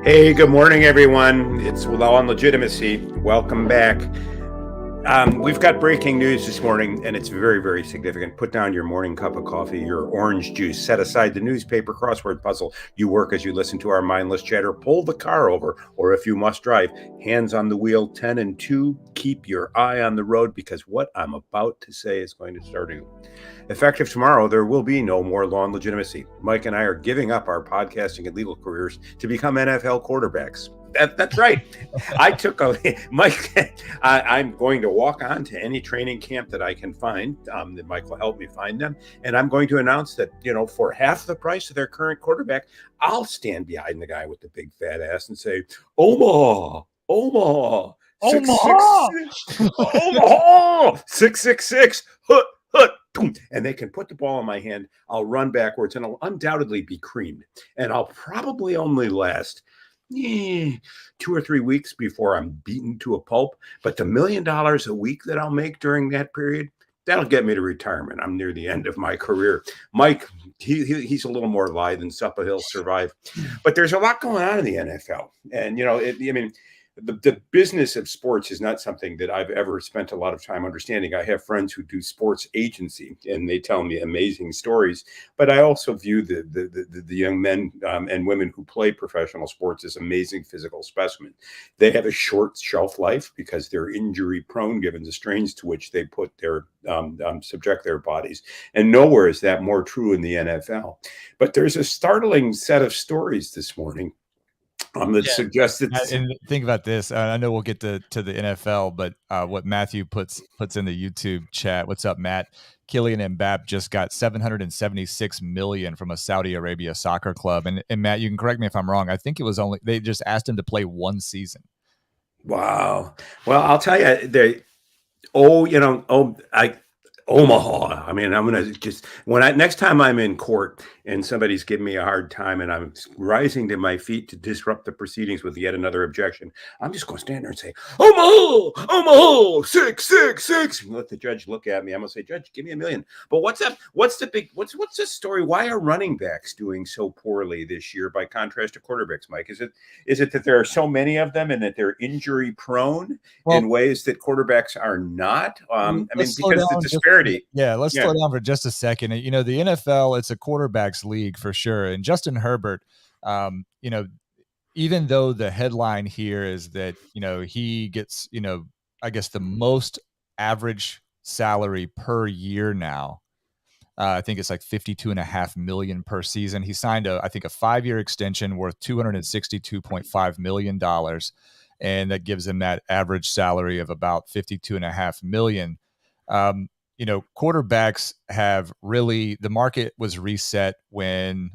Hey, good morning, everyone. It's LAL on Legitimacy. Welcome back. We've got breaking news this morning, and it's very, very significant. Put down your morning cup of coffee, your orange juice, set aside the newspaper crossword puzzle you work as you listen to our mindless chatter, pull the car over, or if you must drive, hands on the wheel, 10 and 2, keep your eye on the road, because what I'm about to say is going to start you. Effective tomorrow, there will be no more Law and Legitimacy. Mike and I are giving up our podcasting and legal careers to become NFL quarterbacks. That's right. I'm going to walk on to any training camp that I can find, that Mike will help me find them. And I'm going to announce that, for half the price of their current quarterback, I'll stand behind the guy with the big fat ass and say, Omaha, Omaha, Omaha, 666, hut, hut. And they can put the ball in my hand. I'll run backwards and I'll undoubtedly be creamed. And I'll probably only last 2 or 3 weeks before I'm beaten to a pulp. But the $1 million a week that I'll make during that period, that'll get me to retirement. I'm near the end of my career. Mike, he's a little more lithe than supper. He'll survive. But there's a lot going on in the NFL. And, the business of sports is not something that I've ever spent a lot of time understanding. I have friends who do sports agency, and they tell me amazing stories. But I also view the young men and women who play professional sports as amazing physical specimens. They have a short shelf life because they're injury prone, given the strains to which they put their subject their bodies. And nowhere is that more true in the NFL. But there's a startling set of stories this morning that suggested. And think about this. I know we'll get to the NFL, but what Matthew puts in the YouTube chat. What's up, Matt? Kylian Mbappe just got $776 million from a Saudi Arabia soccer club. And Matt, you can correct me if I'm wrong. I think it was they just asked him to play one season. Wow. Well, I'll tell you, Omaha. I mean, I'm going to next time I'm in court and somebody's giving me a hard time and I'm rising to my feet to disrupt the proceedings with yet another objection, I'm just going to stand there and say, Omaha, 666. Let the judge look at me. I'm going to say, Judge, give me $1 million. But what's the story? Why are running backs doing so poorly this year by contrast to quarterbacks, Mike? Is it that there are so many of them and that they're injury prone in ways that quarterbacks are not? Because the disparity. Let's slow down for just a second. The NFL, it's a quarterbacks league for sure. And Justin Herbert, even though the headline here is that, he gets, I guess the most average salary per year now. I think it's like $52.5 million per season. He signed a 5-year extension worth $262.5 million. And that gives him that average salary of about $52.5 million. Quarterbacks have really, the market was reset when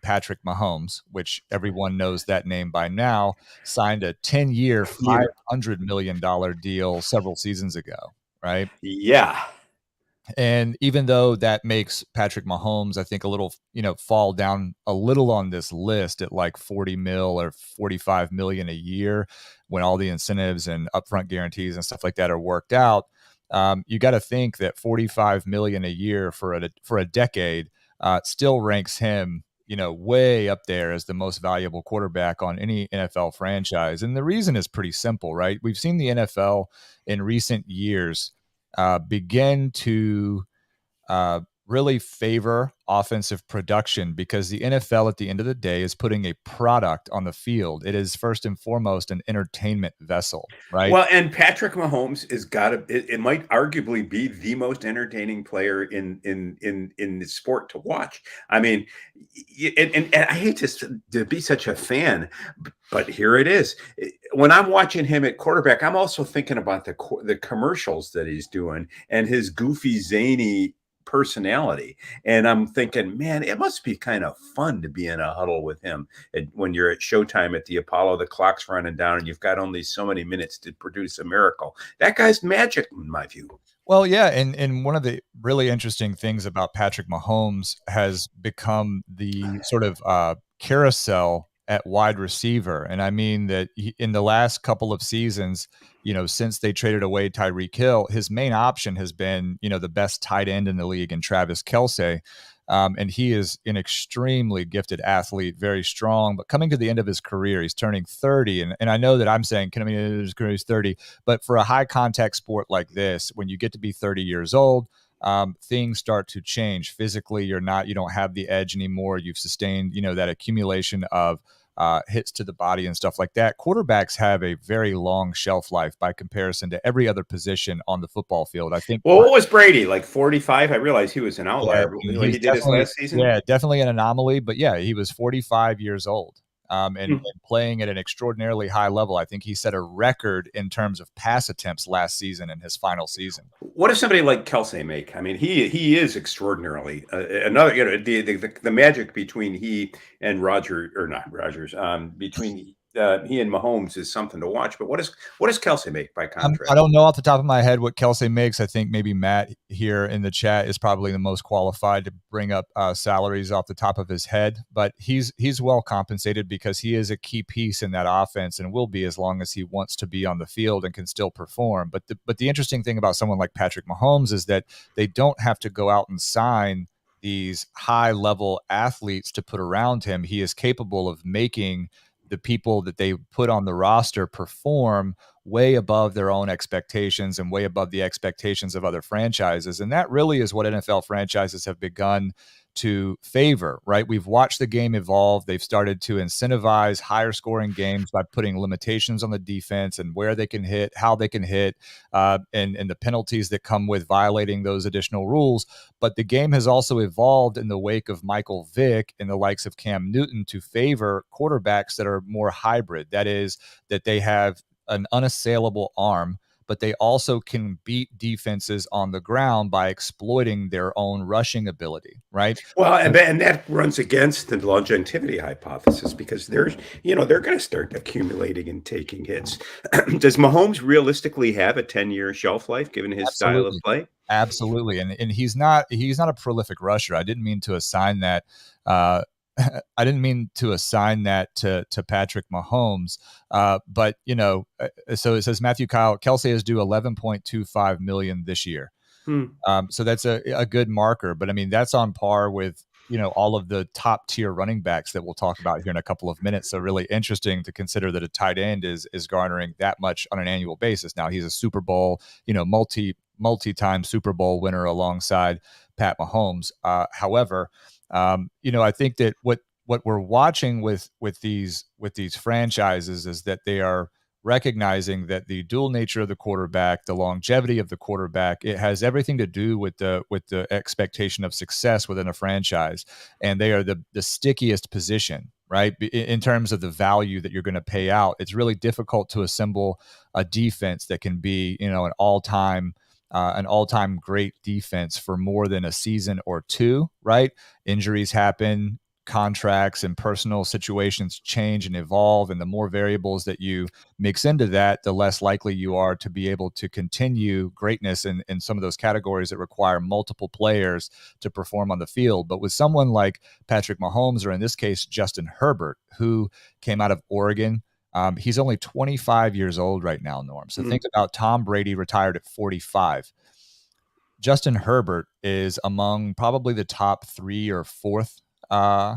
Patrick Mahomes, which everyone knows that name by now, signed a 10-year, $500 million deal several seasons ago, right? Yeah. And even though that makes Patrick Mahomes, I think, a little, fall down a little on this list at like 40 mil or 45 million a year when all the incentives and upfront guarantees and stuff like that are worked out, you got to think that 45 million a year for a decade still ranks him, way up there as the most valuable quarterback on any NFL franchise. And the reason is pretty simple, right? We've seen the NFL in recent years begin to really favor offensive production because the NFL at the end of the day is putting a product on the field. It is first and foremost an entertainment vessel, right? Well, and Patrick Mahomes it might arguably be the most entertaining player in the sport to watch. I mean, and I hate to be such a fan, but here it is. When I'm watching him at quarterback, I'm also thinking about the commercials that he's doing and his goofy, zany personality. And I'm thinking, man, it must be kind of fun to be in a huddle with him. And when you're at Showtime at the Apollo, the clock's running down and you've got only so many minutes to produce a miracle. That guy's magic, in my view. Well, yeah. And one of the really interesting things about Patrick Mahomes has become the sort of carousel at wide receiver. And I mean that in the last couple of seasons, since they traded away Tyreek Hill, his main option has been, the best tight end in the league in Travis Kelce. And he is an extremely gifted athlete, very strong, but coming to the end of his career, he's turning 30. And I know that I'm saying, coming into his career, he's 30, but for a high contact sport like this, when you get to be 30 years old, things start to change physically. You don't have the edge anymore. You've sustained, that accumulation of hits to the body and stuff like that. Quarterbacks have a very long shelf life by comparison to every other position on the football field. I think. Well, what was Brady, like 45? I realized he was an Yeah, outlier, but like he's he did his definitely, last season. definitely an anomaly. But yeah, he was 45 years old, and Hmm. playing at an extraordinarily high level. I think he set a record in terms of pass attempts last season in his final season. What does somebody like Kelsey make? I mean, he is extraordinarily another. The magic between he and Roger, or not Rogers, between he and Mahomes is something to watch. But what does Kelsey make by I contrast? don't know off the top of my head what Kelsey makes. I think maybe Matt here in the chat is probably the most qualified to bring up salaries off the top of his head. But he's well compensated because he is a key piece in that offense and will be as long as he wants to be on the field and can still perform. But the interesting thing about someone like Patrick Mahomes is that they don't have to go out and sign these high level athletes to put around him. He is capable of making the people that they put on the roster perform way above their own expectations and way above the expectations of other franchises. And that really is what NFL franchises have begun to favor, right? We've watched the game evolve. They've started to incentivize higher scoring games by putting limitations on the defense and where they can hit, how they can hit, and the penalties that come with violating those additional rules. But the game has also evolved in the wake of Michael Vick and the likes of Cam Newton to favor quarterbacks that are more hybrid. That is, that they have an unassailable arm, but they also can beat defenses on the ground by exploiting their own rushing ability, right? Well, and that runs against the longevity hypothesis because they're going to start accumulating and taking hits. Does Mahomes realistically have a 10-year shelf life given his style of Absolutely. play? Absolutely. And he's not a prolific rusher. I didn't mean to assign that I didn't mean to assign that to Patrick Mahomes. But so it says Matthew Kelsey is due 11.25 million this year. Hmm. So that's a good marker. But I mean, that's on par with, all of the top tier running backs that we'll talk about here in a couple of minutes. So really interesting to consider that a tight end is garnering that much on an annual basis. Now he's a Super Bowl, multi-time Super Bowl winner alongside Pat Mahomes. However, I think that what we're watching with these franchises is that they are recognizing that the dual nature of the quarterback, the longevity of the quarterback, it has everything to do with the expectation of success within a franchise, and they are the stickiest position, right? In terms of the value that you're going to pay out, it's really difficult to assemble a defense that can be, an all-time great defense for more than a season or two, right? Injuries happen, contracts and personal situations change and evolve, and the more variables that you mix into that, the less likely you are to be able to continue greatness in some of those categories that require multiple players to perform on the field. But with someone like Patrick Mahomes, or in this case, Justin Herbert, who came out of Oregon, he's only 25 years old right now, Norm. So think about Tom Brady retired at 45. Justin Herbert is among probably the top uh,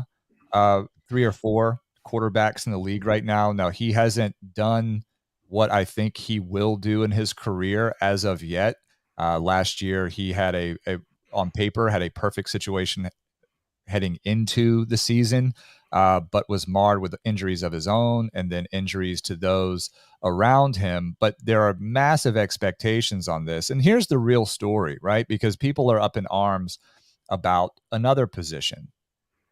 three or four quarterbacks in the league right now. Now, he hasn't done what I think he will do in his career as of yet. Last year, he had on paper, had a perfect situation heading into the season, but was marred with injuries of his own and then injuries to those around him. But there are massive expectations on this. And here's the real story, right? Because people are up in arms about another position.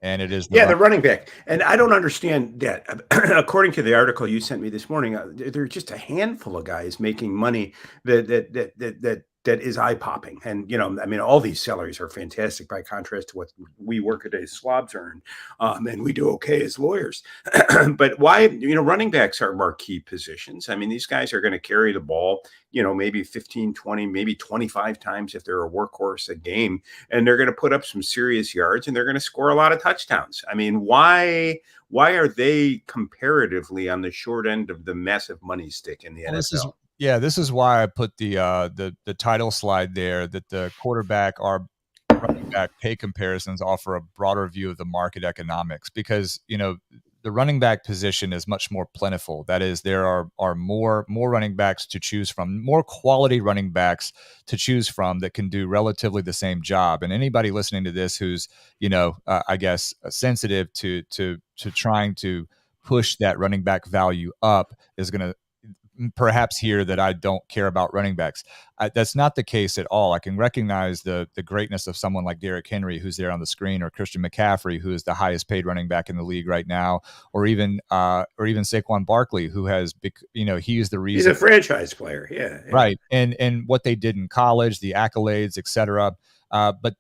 And it is The running back. And I don't understand that. According to the article you sent me this morning, there are just a handful of guys making money that is eye popping. And I mean, all these salaries are fantastic by contrast to what we workaday slobs earn, and we do okay as lawyers. But why? Running backs are marquee positions. I mean, these guys are going to carry the ball, maybe 15, 20, maybe 25 times if they're a workhorse a game, and they're going to put up some serious yards and they're going to score a lot of touchdowns. I mean, why are they comparatively on the short end of the massive money stick in the NFL? This is why I put the title slide there, that the quarterback are running back pay comparisons offer a broader view of the market economics because, the running back position is much more plentiful. That is, there are more running backs to choose from, more quality running backs to choose from that can do relatively the same job. And anybody listening to this who's, I guess, sensitive to trying to push that running back value up is going to perhaps hear that I don't care about running backs. That's not the case at all. I can recognize the greatness of someone like Derrick Henry, who's there on the screen, or Christian McCaffrey, who is the highest paid running back in the league right now, or even Saquon Barkley, who has, he is the reason. He's a franchise player, yeah. Right, and what they did in college, the accolades, etc. But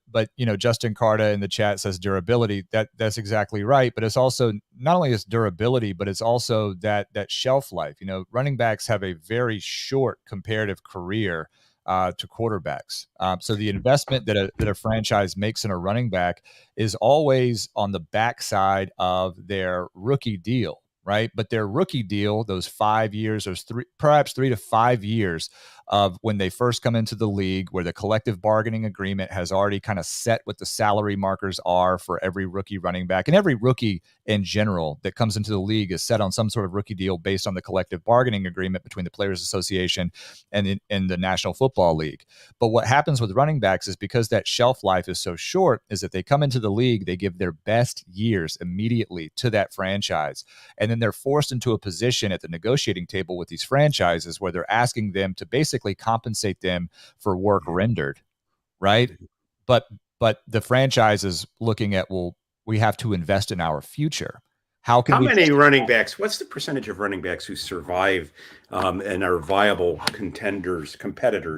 Justin Carta in the chat says durability. That's exactly right. But it's also not only is durability, but it's also that shelf life. Running backs have a very short comparative career to quarterbacks. So the investment that a franchise makes in a running back is always on the backside of their rookie deal. Right. But their rookie deal, those 5 years or perhaps 3 to 5 years of when they first come into the league, where the collective bargaining agreement has already kind of set what the salary markers are for every rookie running back, and every rookie in general that comes into the league is set on some sort of rookie deal based on the collective bargaining agreement between the Players Association and the National Football League. But what happens with running backs is, because that shelf life is so short, is that they come into the league, they give their best years immediately to that franchise. And then they're forced into a position at the negotiating table with these franchises where they're asking them to basically compensate them for work rendered, right? But the franchise is looking at, well, we have to invest in our future. How many running backs? What's the percentage of running backs who survive and are viable competitors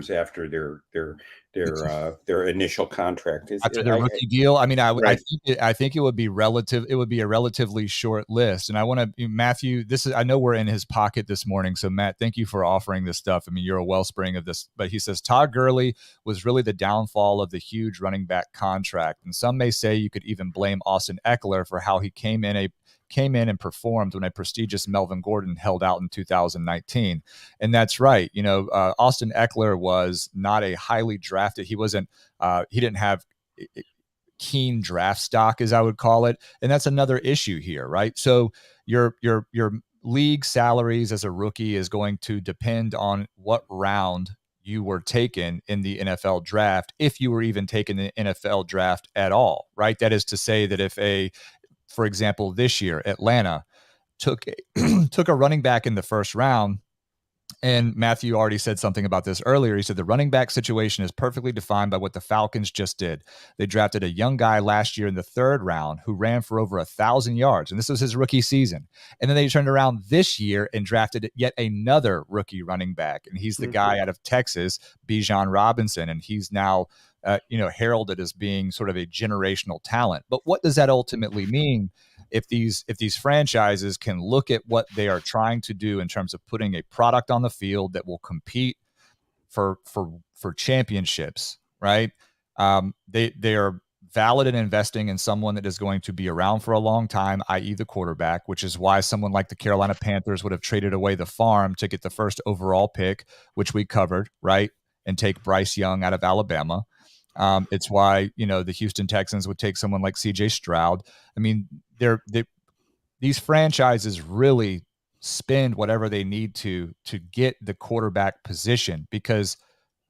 after their initial contract? After their rookie deal? I mean, I think it would be relative. It would be a relatively short list. And I want to, Matthew, I know we're in his pocket this morning. So Matt, thank you for offering this stuff. I mean, you're a wellspring of this. But he says Todd Gurley was really the downfall of the huge running back contract. And some may say you could even blame Austin Eckler for how he came in and performed when a prestigious Melvin Gordon held out in 2019. And that's right. Austin Eckler was not a highly drafted. He didn't have keen draft stock, as I would call it. And that's another issue here, right? So your league salaries as a rookie is going to depend on what round you were taken in the NFL draft, if you were even taken in the NFL draft at all, right? That is to say that for example, this year, Atlanta took a running back in the first round, and Matthew already said something about this earlier. He said the running back situation is perfectly defined by what the Falcons just did. They drafted a young guy last year in the third round who ran for over 1,000 yards, and this was his rookie season. And then they turned around this year and drafted yet another rookie running back, and he's the guy out of Texas, Bijan Robinson, and he's now heralded as being sort of a generational talent. But what does that ultimately mean if these franchises can look at what they are trying to do in terms of putting a product on the field that will compete for championships, right? They are valid in investing in someone that is going to be around for a long time, i.e. the quarterback, which is why someone like the Carolina Panthers would have traded away the farm to get the first overall pick, which we covered, right? And take Bryce Young out of Alabama. It's why, the Houston Texans would take someone like CJ Stroud. I mean, these franchises really spend whatever they need to get the quarterback position, because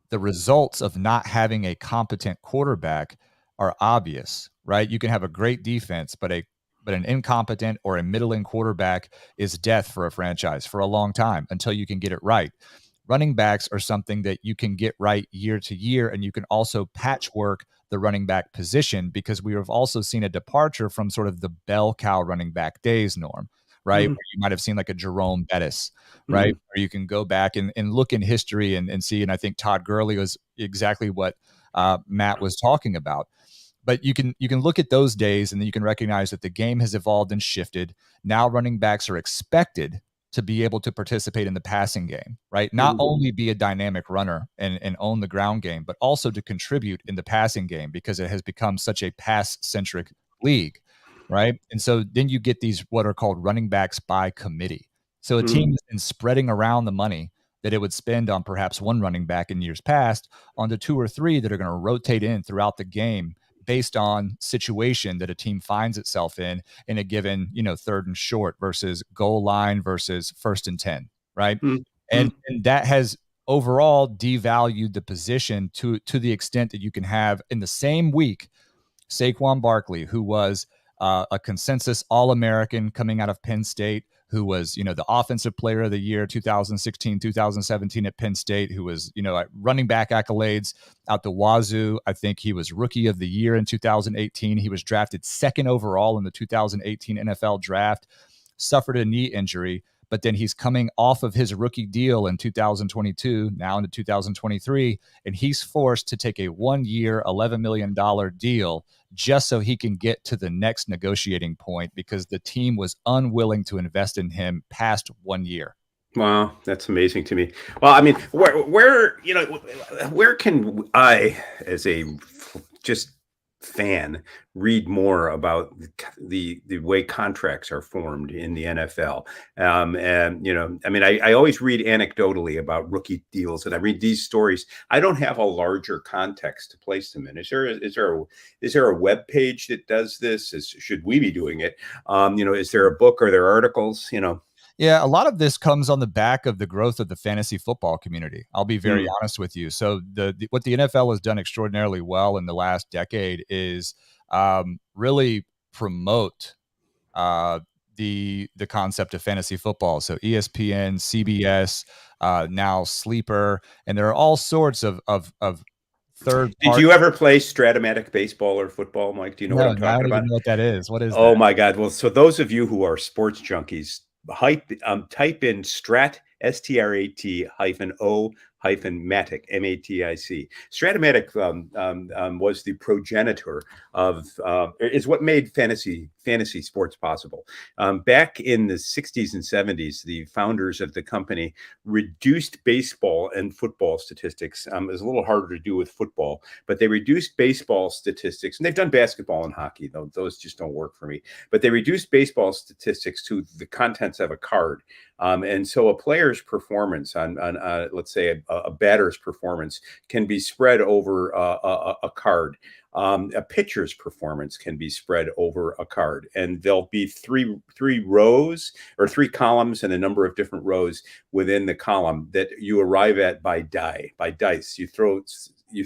the results of not having a competent quarterback are obvious, right? You can have a great defense, but an incompetent or a middling quarterback is death for a franchise for a long time until you can get it right. Running backs are something that you can get right year to year, and you can also patchwork the running back position, because we have also seen a departure from sort of the bell cow running back days, Norm, right? Where you might have seen like a Jerome Bettis, right? Where you can go back and look in history and see, and I think Todd Gurley was exactly what Matt was talking about. But you can look at those days, and then you can recognize that the game has evolved and shifted. Now running backs are expected to be able to participate in the passing game, right? Not only be a dynamic runner and own the ground game, but also to contribute in the passing game, because it has become such a pass-centric league, right? And so then you get these what are called running backs by committee. So a team has been spreading around the money that it would spend on perhaps one running back in years past onto two or three that are going to rotate in throughout the game based on situation that a team finds itself in a given, third and short versus goal line versus 1st and 10, right? Mm-hmm. And that has overall devalued the position to the extent that you can have in the same week Saquon Barkley, who was a consensus All-American coming out of Penn State, who was, the offensive player of the year 2016, 2017 at Penn State, who was, running back accolades out the wazoo. I think he was rookie of the year in 2018. He was drafted 2nd overall in the 2018 NFL draft, suffered a knee injury, but then he's coming off of his rookie deal in 2022, now into 2023, and he's forced to take a 1-year, $11 million deal just so he can get to the next negotiating point because the team was unwilling to invest in him past 1 year. Wow, that's amazing to me. Well, I mean, where can I, as a just fan, read more about the way contracts are formed in the NFL? I mean, I always read anecdotally about rookie deals, and I read these stories. I don't have a larger context to place them in. Is there a web page that does this? Should we be doing it? Is there a book? Are there articles? Yeah, a lot of this comes on the back of the growth of the fantasy football community. I'll be very honest with you. So what the NFL has done extraordinarily well in the last decade is really promote the concept of fantasy football. So ESPN, CBS, now Sleeper, and there are all sorts of third. Did you ever play Stratomatic baseball or football, Mike? Do you know what I'm talking I don't about? even know what that is. What is that? Oh my God! Well, so those of you who are sports junkies, type in Strat STRAT -O Matic MATIC. Stratomatic was the progenitor of is what made fantasy sports possible. Back in the 60s and 70s, the founders of the company reduced baseball and football statistics. It was a little harder to do with football, but they reduced baseball statistics, and they've done basketball and hockey, though those just don't work for me. But they reduced baseball statistics to the contents of a card. And so a player's performance on let's say a batter's performance can be spread over a card. A pitcher's performance can be spread over a card, and there'll be three rows or 3 columns and a number of different rows within the column that you arrive at by dice. You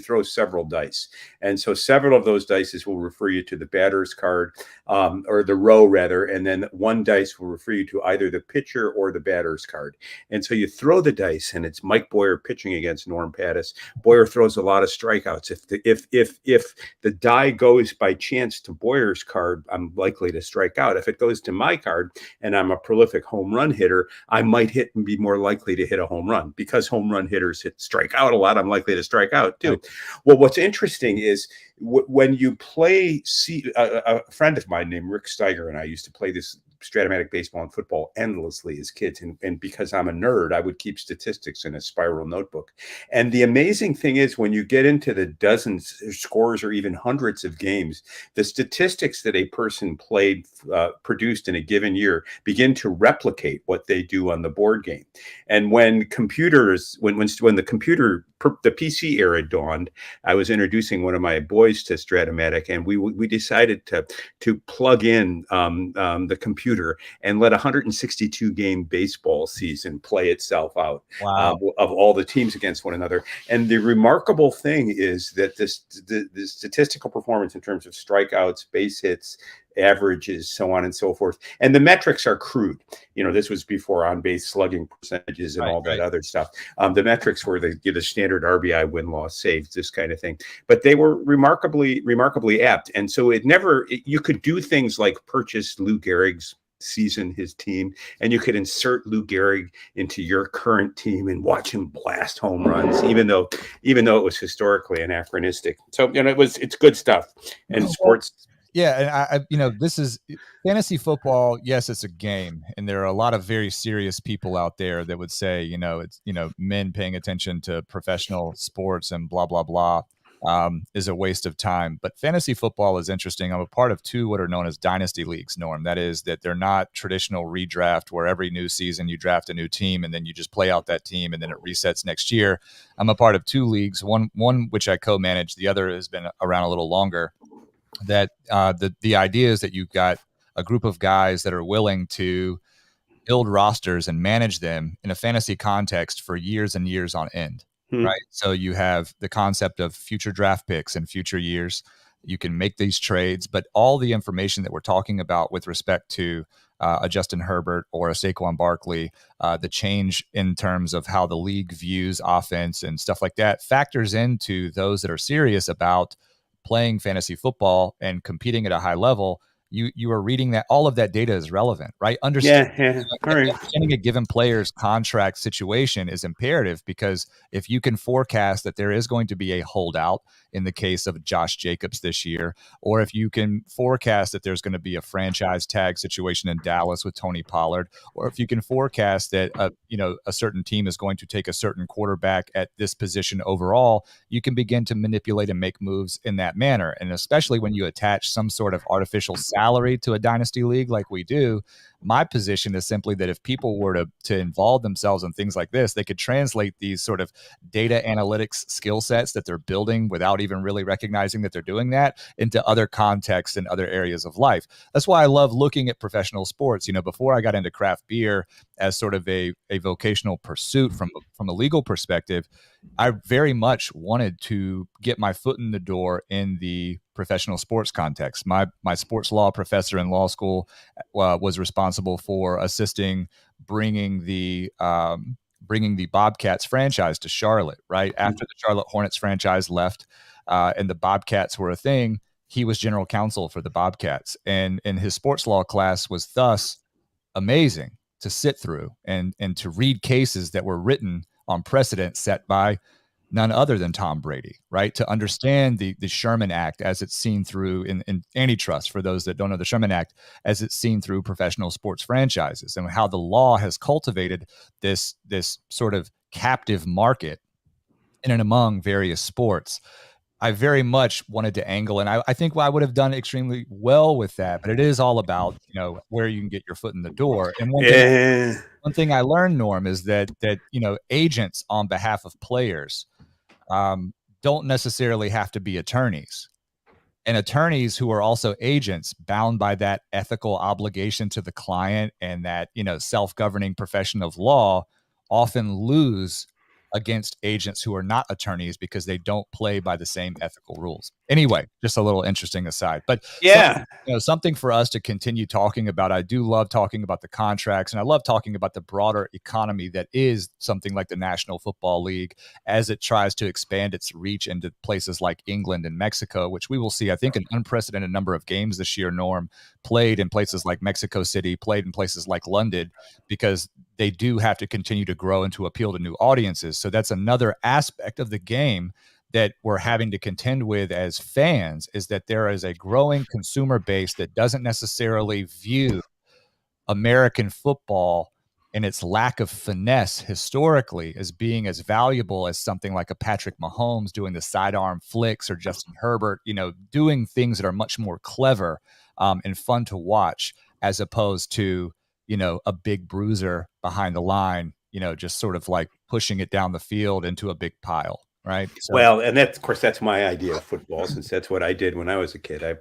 throw several dice, and so several of those dice will refer you to the batter's card, or the row rather, and then one dice will refer you to either the pitcher or the batter's card. And so you throw the dice, and it's Mike Boyer pitching against Norm Pattis. Boyer throws a lot of strikeouts. If the die goes by chance to Boyer's card, I'm likely to strike out. If it goes to my card and I'm a prolific home run hitter, I might hit and be more likely to hit a home run. Because home run hitters strike out a lot, I'm likely to strike out too. Well, what's interesting is when you play, a friend of mine named Rick Steiger and I used to play this Stratomatic baseball and football endlessly as kids. And because I'm a nerd, I would keep statistics in a spiral notebook. And the amazing thing is when you get into the dozens, scores, or even hundreds of games, the statistics that a person produced in a given year begin to replicate what they do on the board game. And when the PC era dawned, I was introducing one of my boys to Stratomatic, and we decided to plug in the computer and let 162 game baseball season play itself out. Wow. Of all the teams against one another. And the remarkable thing is that the statistical performance in terms of strikeouts, base hits, averages, so on and so forth. And the metrics are crude. This was before on-base slugging percentages and all that other stuff. The metrics were the standard RBI, win-loss, saves, this kind of thing. But they were remarkably apt. And so you could do things like purchase Lou Gehrig's season, his team, and you could insert Lou Gehrig into your current team and watch him blast home runs, even though it was historically anachronistic. So it's good stuff. And sports. Yeah, and this is fantasy football. Yes, it's a game, and there are a lot of very serious people out there that would say, it's men paying attention to professional sports and blah blah blah is a waste of time. But fantasy football is interesting. I'm a part of 2 what are known as dynasty leagues, Norm. That is that they're not traditional redraft where every new season you draft a new team and then you just play out that team and then it resets next year. I'm a part of 2 leagues, one which I co-manage. The other has been around a little longer. that the idea is that you've got a group of guys that are willing to build rosters and manage them in a fantasy context for years and years on end, right? So you have the concept of future draft picks in future years. You can make these trades, but all the information that we're talking about with respect to a Justin Herbert or a Saquon Barkley, the change in terms of how the league views offense and stuff like that factors into those that are serious about playing fantasy football and competing at a high level. You are reading that all of that data is relevant, right? Yeah. All right. Understanding a given player's contract situation is imperative, because if you can forecast that there is going to be a holdout in the case of Josh Jacobs this year, or if you can forecast that there's going to be a franchise tag situation in Dallas with Tony Pollard, or if you can forecast that a certain team is going to take a certain quarterback at this position overall, you can begin to manipulate and make moves in that manner. And especially when you attach some sort of artificial salary to a dynasty league like we do, my position is simply that if people were to involve themselves in things like this, they could translate these sort of data analytics skill sets that they're building without even really recognizing that they're doing that into other contexts and other areas of life. That's why I love looking at professional sports. Before I got into craft beer as sort of a vocational pursuit from a legal perspective, I very much wanted to get my foot in the door in the professional sports context. My sports law professor in law school was responsible for assisting bringing the Bobcats franchise to Charlotte, right? After the Charlotte Hornets franchise left and the Bobcats were a thing, he was general counsel for the Bobcats. And his sports law class was thus amazing to sit through and to read cases that were written on precedent set by none other than Tom Brady, right? To understand the Sherman Act as it's seen through in antitrust, for those that don't know the Sherman Act, as it's seen through professional sports franchises, and how the law has cultivated this sort of captive market in and among various sports. I very much wanted to angle, and I think I would have done extremely well with that, but it is all about, where you can get your foot in the door. And one thing I learned, Norm, is that agents on behalf of players don't necessarily have to be attorneys. And attorneys who are also agents, bound by that ethical obligation to the client and that, self-governing profession of law, often lose against agents who are not attorneys because they don't play by the same ethical rules. Anyway, just a little interesting aside. But something for us to continue talking about. I do love talking about the contracts, and I love talking about the broader economy that is something like the National Football League as it tries to expand its reach into places like England and Mexico, which we will see, I think, an unprecedented number of games this year, Norm, played in places like Mexico City, played in places like London, because they do have to continue to grow and to appeal to new audiences. So that's another aspect of the game that we're having to contend with as fans, is that there is a growing consumer base that doesn't necessarily view American football and its lack of finesse historically as being as valuable as something like a Patrick Mahomes doing the sidearm flicks, or Justin Herbert, doing things that are much more clever and fun to watch, as opposed to, a big bruiser behind the line, just sort of like pushing it down the field into a big pile. Right. So, well, and of course, that's my idea of football, since that's what I did when I was a kid. I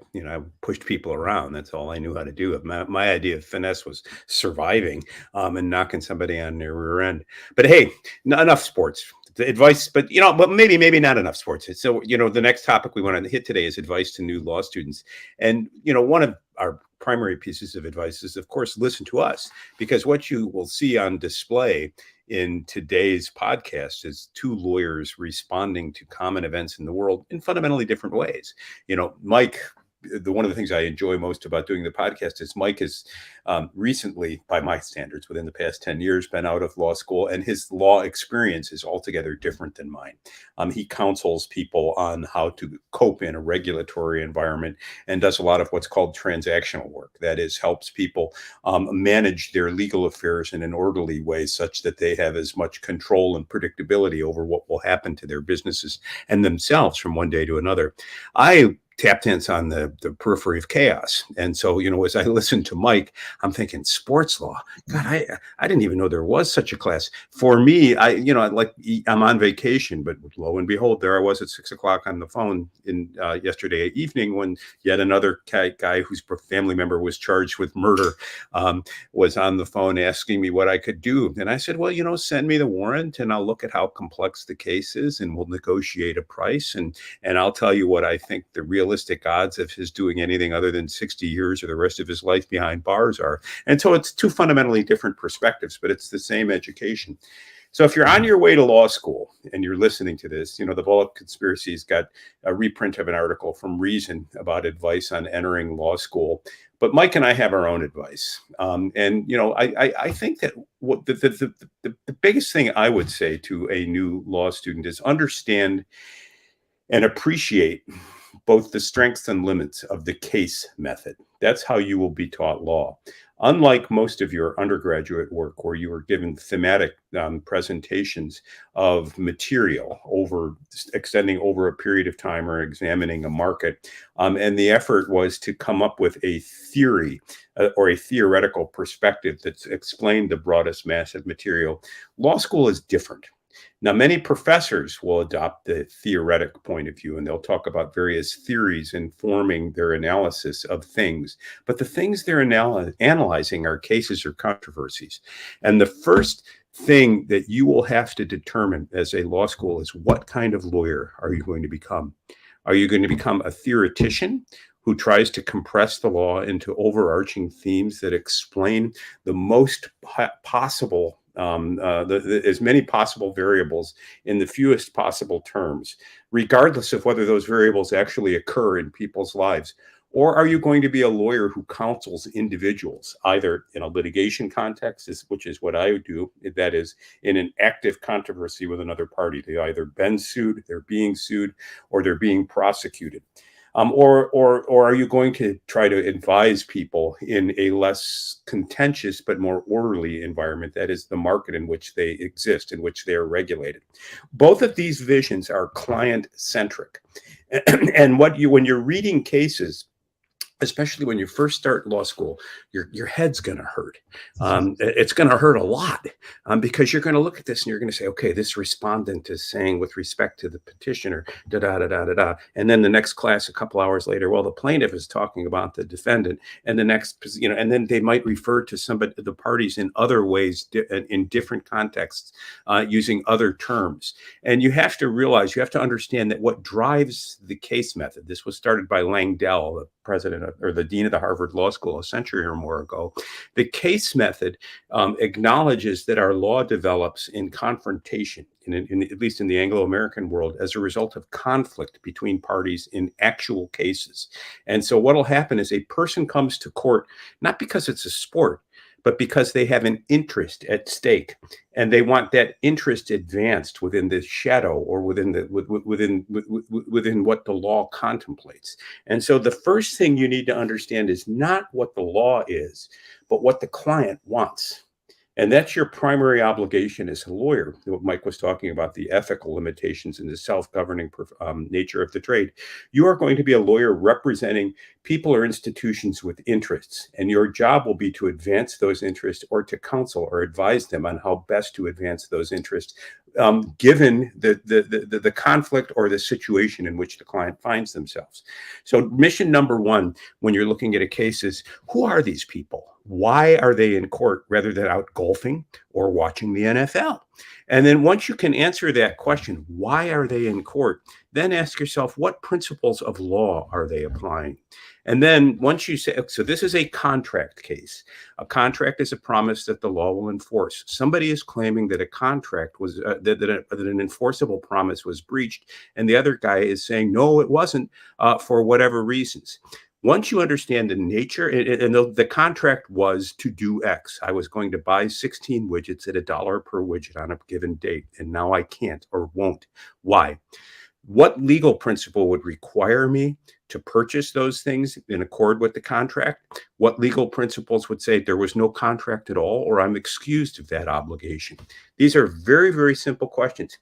pushed people around. That's all I knew how to do. My idea of finesse was surviving and knocking somebody on their rear end. But hey, not enough sports. The advice, but maybe not enough sports. So, the next topic we want to hit today is advice to new law students. And, one of our primary pieces of advice is, of course, listen to us, because what you will see on display in today's podcast is two lawyers responding to common events in the world in fundamentally different ways. Mike, one of the things I enjoy most about doing the podcast is Mike has recently, by my standards, within the past 10 years, been out of law school, and his law experience is altogether different than mine. He counsels people on how to cope in a regulatory environment and does a lot of what's called transactional work. That is, helps people manage their legal affairs in an orderly way, such that they have as much control and predictability over what will happen to their businesses and themselves from one day to another. I tap dance on the periphery of chaos. And so, as I listened to Mike, I'm thinking sports law. God, I didn't even know there was such a class. For me, I'm on vacation, but lo and behold, there I was at 6 o'clock on the phone in yesterday evening when yet another guy whose family member was charged with murder was on the phone asking me what I could do. And I said, well, send me the warrant and I'll look at how complex the case is and we'll negotiate a price. And I'll tell you what I think the realistic odds of his doing anything other than 60 years or the rest of his life behind bars are. And so it's two fundamentally different perspectives, but it's the same education. So if you're on your way to law school and you're listening to this, the Volokh Conspiracy's got a reprint of an article from Reason about advice on entering law school. But Mike and I have our own advice. I think that what the biggest thing I would say to a new law student is understand and appreciate both the strengths and limits of the case method. That's how you will be taught law. Unlike most of your undergraduate work where you were given thematic presentations of material extending over a period of time or examining a market, and the effort was to come up with a theory or a theoretical perspective that's explained the broadest mass of material, law school is different. Now, many professors will adopt the theoretic point of view, and they'll talk about various theories informing their analysis of things. But the things they're analyzing are cases or controversies. And the first thing that you will have to determine as a law school is what kind of lawyer are you going to become? Are you going to become a theoretician who tries to compress the law into overarching themes that explain the most possible as many possible variables in the fewest possible terms, regardless of whether those variables actually occur in people's lives? Or are you going to be a lawyer who counsels individuals, either in a litigation context, which is what I do, that is, in an active controversy with another party? They either been sued, they're being sued, or they're being prosecuted. Or are you going to try to advise people in a less contentious but more orderly environment, that is the market in which they exist, in which they are regulated? Both of these visions are client-centric. And when you're reading cases, especially when you first start law school, your head's going to hurt. It's going to hurt a lot because you're going to look at this and you're going to say, okay, this respondent is saying with respect to the petitioner, da da da da da da. And then the next class, a couple hours later, well, the plaintiff is talking about the defendant, and the next, and then they might refer to the parties in other ways, in different contexts, using other terms. And you have to realize, you have to understand that what drives the case method, this was started by Langdell, the president or the dean of the Harvard Law School a century or more ago. The case method acknowledges that our law develops in confrontation, at least in the Anglo-American world, as a result of conflict between parties in actual cases. And so what will happen is a person comes to court, not because it's a sport, but because they have an interest at stake, and they want that interest advanced within the shadow or within what the law contemplates. And so the first thing you need to understand is not what the law is, but what the client wants. And that's your primary obligation as a lawyer. What Mike was talking about, the ethical limitations and the self-governing nature of the trade. You are going to be a lawyer representing people or institutions with interests, and your job will be to advance those interests or to counsel or advise them on how best to advance those interests, given the conflict or the situation in which the client finds themselves. So mission number one, when you're looking at a case, is who are these people? Why are they in court rather than out golfing or watching the NFL? And then once you can answer that question, why are they in court? Then ask yourself, what principles of law are they applying? And then once you say, so this is a contract case. A contract is a promise that the law will enforce. Somebody is claiming that a contract was, that an enforceable promise was breached, and the other guy is saying, no, it wasn't, for whatever reasons. Once you understand the nature, and the contract was to do X. I was going to buy 16 widgets at $1 per widget on a given date, and now I can't or won't. Why? What legal principle would require me to purchase those things in accord with the contract? What legal principles would say there was no contract at all, or I'm excused of that obligation? These are very, very simple questions.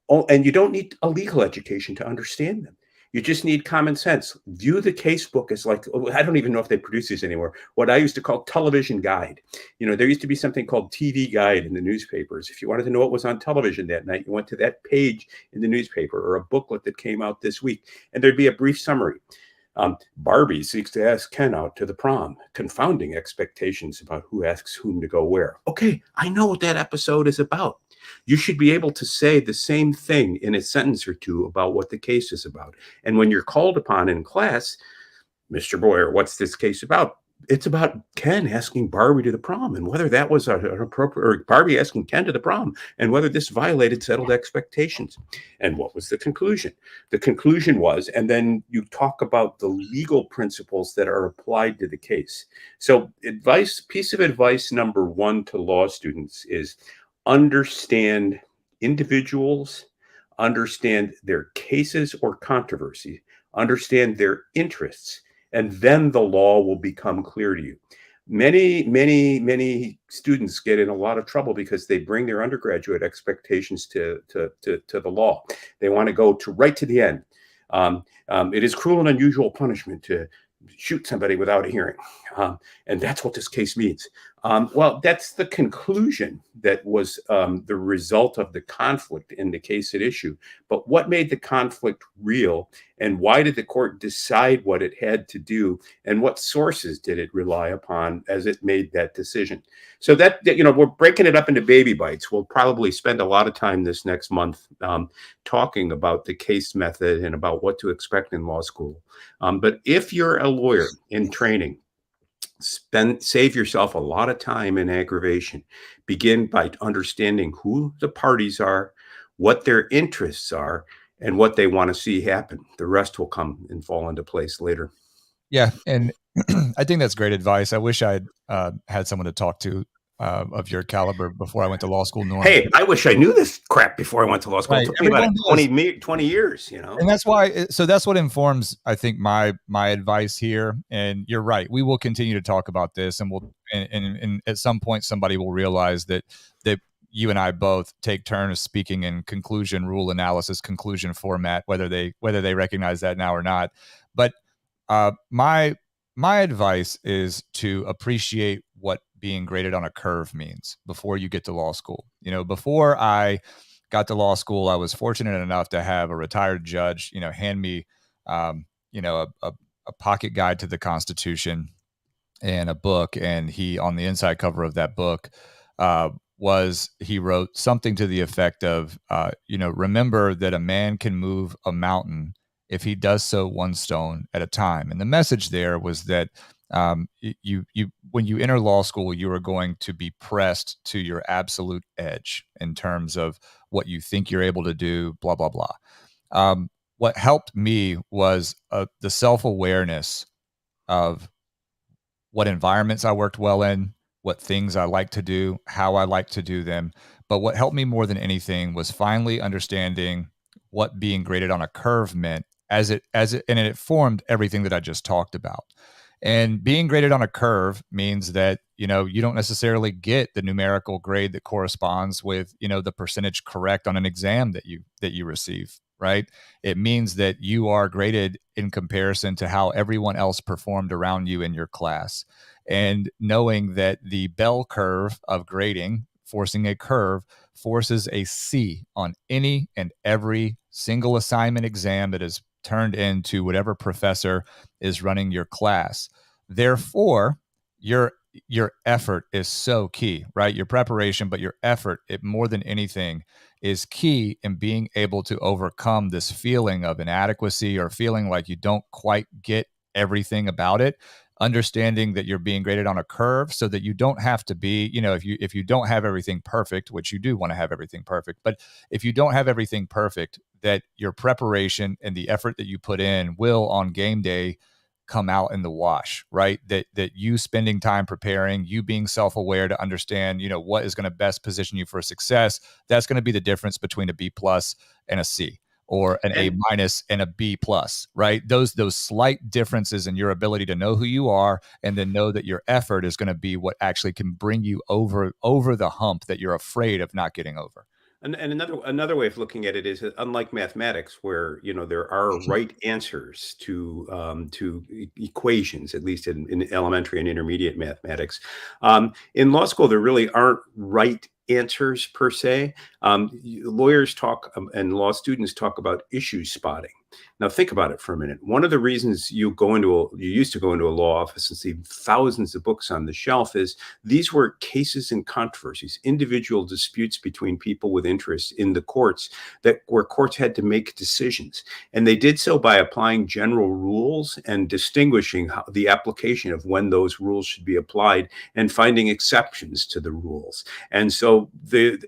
Oh, and you don't need a legal education to understand them. You just need common sense. View the casebook as like, I don't even know if they produce these anymore, what I used to call television guide. There used to be something called TV guide in the newspapers. If you wanted to know what was on television that night, you went to that page in the newspaper, or a booklet that came out this week, and there'd be a brief summary. Barbie seeks to ask Ken out to the prom, confounding expectations about who asks whom to go where. Okay, I know what that episode is about. You should be able to say the same thing in a sentence or two about what the case is about. And when you're called upon in class, Mr. Boyer, what's this case about? It's about Ken asking Barbie to the prom, and whether that was an appropriate, or Barbie asking Ken to the prom, and whether this violated settled expectations. And what was the conclusion? The conclusion was, and then you talk about the legal principles that are applied to the case. So piece of advice number one to law students is understand individuals, understand their cases or controversy, understand their interests, and then the law will become clear to you. Many students get in a lot of trouble because they bring their undergraduate expectations to the law. They want to go right to the end. It is cruel and unusual punishment to shoot somebody without a hearing. And that's what this case means. Well, that's the conclusion that was the result of the conflict in the case at issue. But what made the conflict real, and why did the court decide what it had to do, and what sources did it rely upon as it made that decision? So that we're breaking it up into baby bites. We'll probably spend a lot of time this next month talking about the case method and about what to expect in law school. But if you're a lawyer in training, save yourself a lot of time and aggravation. Begin by understanding who the parties are, what their interests are, and what they want to see happen. The rest will come and fall into place later. Yeah, and I think that's great advice. I wish I'd had someone to talk to of your caliber before I went to law school. Hey, I wish I knew this crap before I went to law school. Right. It took me about 20 years, And that's why, so that's what informs, I think, my advice here. And you're right. We will continue to talk about this, and and at some point somebody will realize that you and I both take turns speaking in conclusion, rule analysis, conclusion format, whether they recognize that now or not. But my advice is to appreciate what being graded on a curve means before you get to law school. Before I got to law school, I was fortunate enough to have a retired judge, hand me, a pocket guide to the Constitution and a book. And he, on the inside cover of that book, he wrote something to the effect of, remember that a man can move a mountain if he does so one stone at a time. And the message there was that you when you enter law school, you are going to be pressed to your absolute edge in terms of what you think you're able to do, blah, blah, blah. What helped me was the self-awareness of what environments I worked well in, what things I like to do, how I like to do them. But what helped me more than anything was finally understanding what being graded on a curve meant and it formed everything that I just talked about. And being graded on a curve means that, you don't necessarily get the numerical grade that corresponds with, the percentage correct on an exam that you receive, right? It means that you are graded in comparison to how everyone else performed around you in your class. And knowing that the bell curve of grading, forcing a curve, forces a C on any and every single assignment exam that is turned into whatever professor is running your class. Therefore, your effort is so key, right? Your preparation, but your effort, it more than anything, is key in being able to overcome this feeling of inadequacy or feeling like you don't quite get everything about it. Understanding that you're being graded on a curve so that you don't have to be, if you don't have everything perfect, which you do want to have everything perfect, but if you don't have everything perfect, that your preparation and the effort that you put in will on game day come out in the wash, right? That you spending time preparing, you being self-aware to understand, what is going to best position you for success. That's going to be the difference between a B+ and a C, or an A- and a B+, right? Those slight differences in your ability to know who you are, and then know that your effort is going to be what actually can bring you over the hump that you're afraid of not getting over. And another way of looking at it is that unlike mathematics, where there are right answers to equations, at least in elementary and intermediate mathematics, in law school there really aren't right answers per se. Lawyers talk and law students talk about issue spotting. Now think about it for a minute. One of the reasons you used to go into a law office and see thousands of books on the shelf is these were cases and controversies, individual disputes between people with interests in the courts where courts had to make decisions. And they did so by applying general rules and distinguishing the application of when those rules should be applied and finding exceptions to the rules. And so the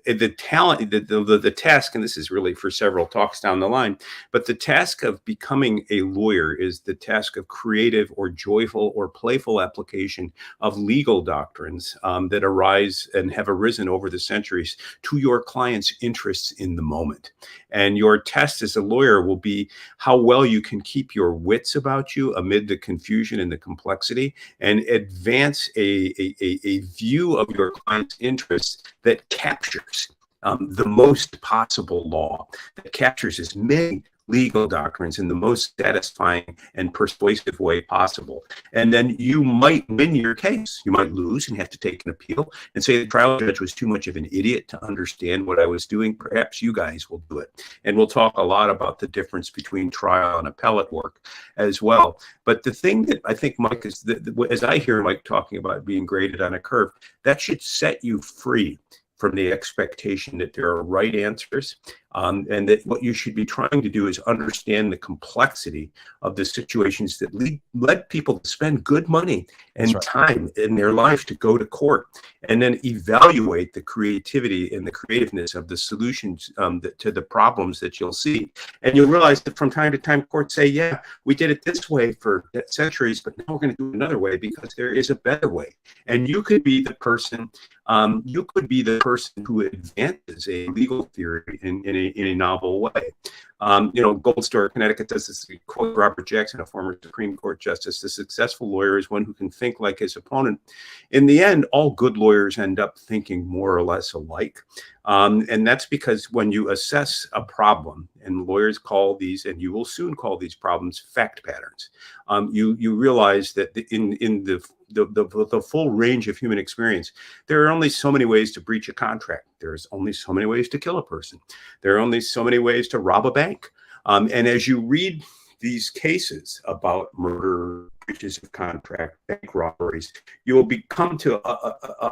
task, and this is really for several talks down the line, but the task of becoming a lawyer is the task of creative or joyful or playful application of legal doctrines that arise and have arisen over the centuries to your client's interests in the moment. And your test as a lawyer will be how well you can keep your wits about you amid the confusion and the complexity and advance a view of your client's interests that captures the most possible law, that captures as many legal doctrines in the most satisfying and persuasive way possible. And then you might win your case. You might lose and have to take an appeal and say the trial judge was too much of an idiot to understand what I was doing. Perhaps you guys will do it. And we'll talk a lot about the difference between trial and appellate work as well. But the thing that I think Mike is, as I hear Mike talking about being graded on a curve, that should set you free from the expectation that there are right answers, and that what you should be trying to do is understand the complexity of the situations that led people to spend good money and time in their life to go to court, and then evaluate the creativity and the creativeness of the solutions to the problems that you'll see. And you'll realize that from time to time, courts say, yeah, we did it this way for centuries, but now we're going to do it another way because there is a better way. And you could be the person who advances a legal theory in a novel way. Gold Star, Connecticut does this. Quote Robert Jackson, a former Supreme Court justice: "The successful lawyer is one who can think like his opponent." In the end, all good lawyers end up thinking more or less alike. And that's because when you assess a problem, and lawyers call these, and you will soon call these problems, fact patterns, you realize that in the full range of human experience, there are only so many ways to breach a contract. There's only so many ways to kill a person. There are only so many ways to rob a bank. And as you read these cases about murder, breaches of contract, bank robberies, you will become to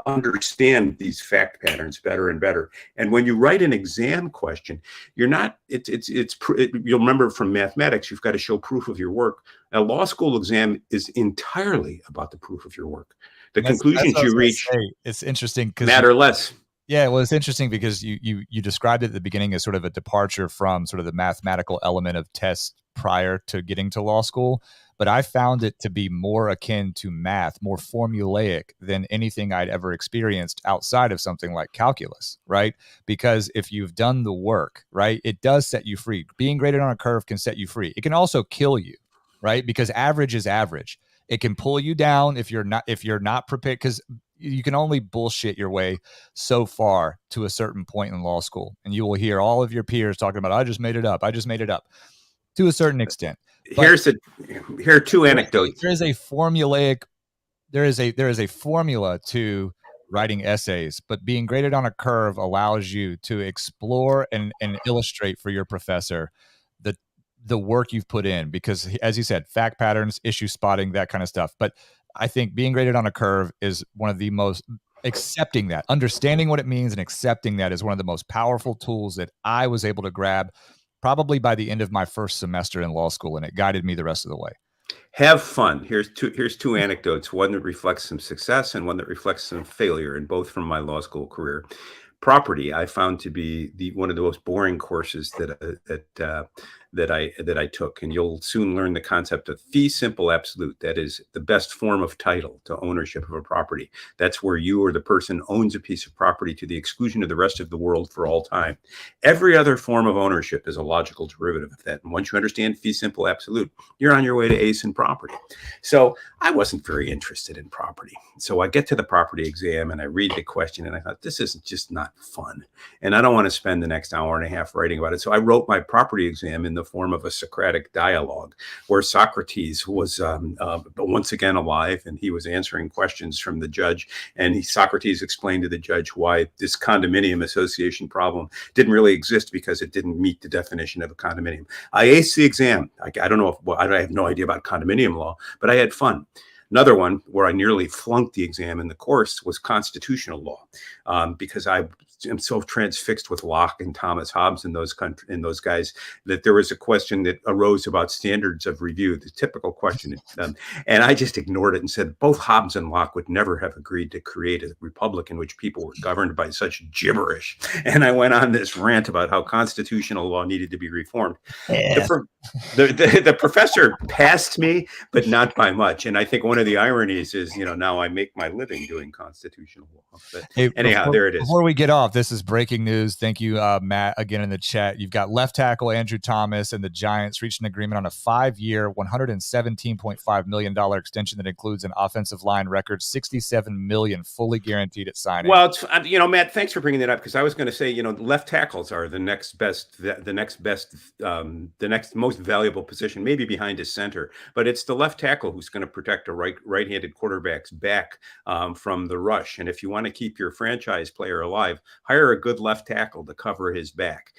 understand these fact patterns better and better. And when you write an exam question, you'll remember from mathematics, you've got to show proof of your work. A law school exam is entirely about the proof of your work. The conclusions you reach, it's interesting because matter less. Yeah, well, it's interesting because you described it at the beginning as sort of a departure from sort of the mathematical element of tests prior to getting to law school. But I found it to be more akin to math, more formulaic than anything I'd ever experienced outside of something like calculus, right? Because if you've done the work, right, it does set you free. Being graded on a curve can set you free. It can also kill you, right? Because average is average. It can pull you down if you're not prepared, because you can only bullshit your way so far to a certain point in law school. And you will hear all of your peers talking about, I just made it up to a certain extent. But here are two anecdotes. There is a formula to writing essays, but being graded on a curve allows you to explore and illustrate for your professor the work you've put in, because as you said, fact patterns, issue spotting, that kind of stuff. But I think being graded on a curve is one of the most, accepting that, understanding what it means and accepting that is one of the most powerful tools that I was able to grab probably by the end of my first semester in law school, and it guided me the rest of the way. Have fun. Here's two anecdotes, one that reflects some success and one that reflects some failure, and both from my law school career. Property, I found to be one of the most boring courses that that I took, and you'll soon learn the concept of fee simple absolute. That is the best form of title to ownership of a property. That's where you or the person owns a piece of property to the exclusion of the rest of the world for all time. Every other form of ownership is a logical derivative of that. And once you understand fee simple absolute, you're on your way to ace in property. So I wasn't very interested in property. So I get to the property exam and I read the question and I thought, this is just not fun. And I don't want to spend the next hour and a half writing about it. So I wrote my property exam in the form of a Socratic dialogue where Socrates was once again alive, and he was answering questions from the judge. And Socrates explained to the judge why this condominium association problem didn't really exist because it didn't meet the definition of a condominium. I aced the exam. I don't know I have no idea about condominium law, but I had fun. Another one where I nearly flunked the exam in the course was constitutional law, because I am so transfixed with Locke and Thomas Hobbes and those guys that there was a question that arose about standards of review, the typical question, and I just ignored it and said both Hobbes and Locke would never have agreed to create a republic in which people were governed by such gibberish. And I went on this rant about how constitutional law needed to be reformed. Yeah. The professor passed me, but not by much. And I think one of the ironies is, now I make my living doing constitutional law. But anyhow, there it is. Before we get off, this is breaking news. Thank you, Matt, again in the chat. You've got left tackle Andrew Thomas and the Giants reached an agreement on a 5-year, $117.5 million extension that includes an offensive line record, $67 million fully guaranteed at signing. Well, it's, Matt, thanks for bringing that up, because I was going to say, left tackles are the next most valuable position, maybe behind his center, but it's the left tackle who's going to protect a right-handed quarterback's back from the rush. And if you want to keep your franchise player alive, hire a good left tackle to cover his back.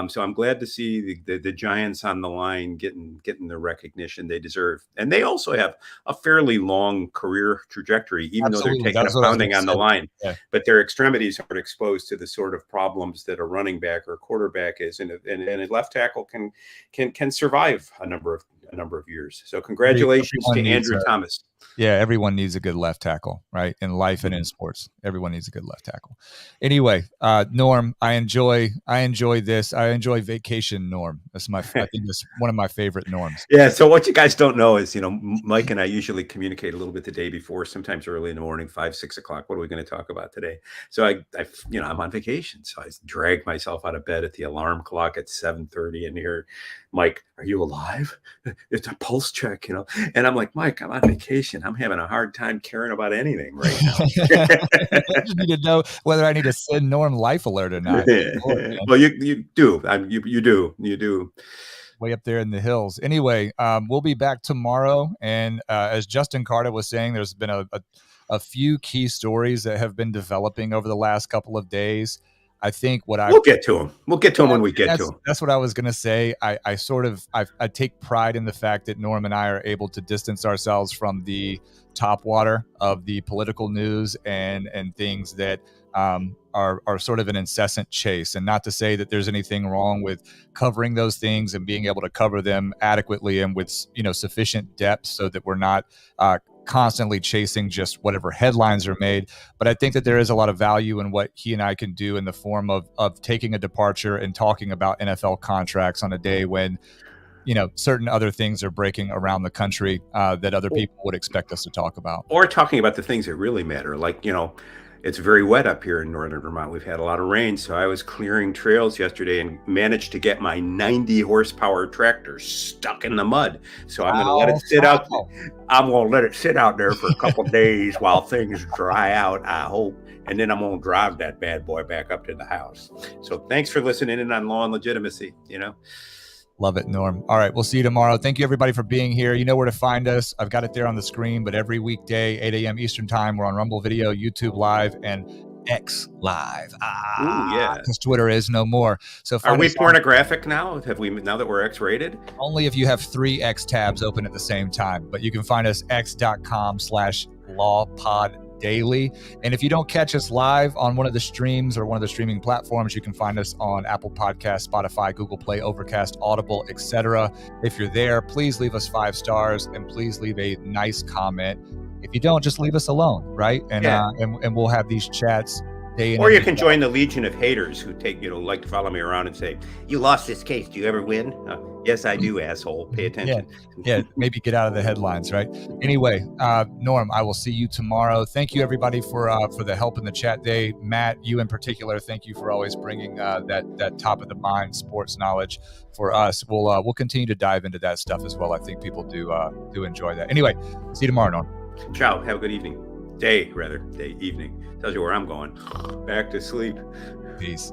So I'm glad to see the Giants on the line getting the recognition they deserve. And they also have a fairly long career trajectory, even though they're taking a pounding on the line. Yeah. But their extremities aren't exposed to the sort of problems that a running back or quarterback is. And a left tackle can survive a number of years. So congratulations to Andrew Thomas. Yeah, everyone needs a good left tackle, right? In life and in sports, everyone needs a good left tackle. Anyway, Norm, I enjoy this. I enjoy vacation, Norm. I think it's one of my favorite norms. Yeah. So what you guys don't know is, Mike and I usually communicate a little bit the day before, sometimes early in the morning, 5, 6 o'clock. What are we going to talk about today? So I'm on vacation. So I drag myself out of bed at the alarm clock at 7:30 and hear, Mike, are you alive? It's a pulse check, and I'm like, Mike, I'm on vacation. I'm having a hard time caring about anything right now. I just need to know whether I need to send Norm life alert or not. Well, you do. You do. Way up there in the hills. Anyway, we'll be back tomorrow. And as Justin Carter was saying, there's been a few key stories that have been developing over the last couple of days. I think we'll get to them. We'll get to them when we get to them. That's what I was going to say. I take pride in the fact that Norm and I are able to distance ourselves from the top water of the political news and things that are sort of an incessant chase. And not to say that there's anything wrong with covering those things and being able to cover them adequately and with sufficient depth so that we're not constantly chasing just whatever headlines are made. But I think that there is a lot of value in what he and I can do in the form of taking a departure and talking about NFL contracts on a day when, certain other things are breaking around the country that other people would expect us to talk about. Or talking about the things that really matter. Like, it's very wet up here in northern Vermont. We've had a lot of rain. So I was clearing trails yesterday and managed to get my 90 horsepower tractor stuck in the mud. So I'm going to let it sit out. I'm going to let it sit out there for a couple of days while things dry out, I hope. And then I'm going to drive that bad boy back up to the house. So thanks for listening in on Law and Legitimacy, Love it, Norm. All right, we'll see you tomorrow. Thank you, everybody, for being here. You know where to find us. I've got it there on the screen, but every weekday, 8 a.m. Eastern time, we're on Rumble Video, YouTube Live, and X Live. Ooh, yeah. Because Twitter is no more. So are we pornographic now? Now that we're X-rated? Only if you have 3 X tabs open at the same time. But you can find us x.com/lawpod daily. And if you don't catch us live on one of the streams or one of the streaming platforms, you can find us on Apple Podcasts, Spotify, Google Play, Overcast, Audible, etc. If you're there, please leave us 5 stars and please leave a nice comment. If you don't, just leave us alone, right? And and we'll have these chats day in Or and you day can out. join the legion of haters who like to follow me around and say, "You lost this case. Do you ever win?" Yes, I do, asshole. Pay attention. Yeah, maybe get out of the headlines, right? Anyway, Norm, I will see you tomorrow. Thank you, everybody, for the help in the chat day. Matt, you in particular, thank you for always bringing that top of the mind sports knowledge for us. We'll continue to dive into that stuff as well. I think people do enjoy that. Anyway, see you tomorrow, Norm. Ciao. Have a good evening. Evening. Tells you where I'm going. Back to sleep. Peace.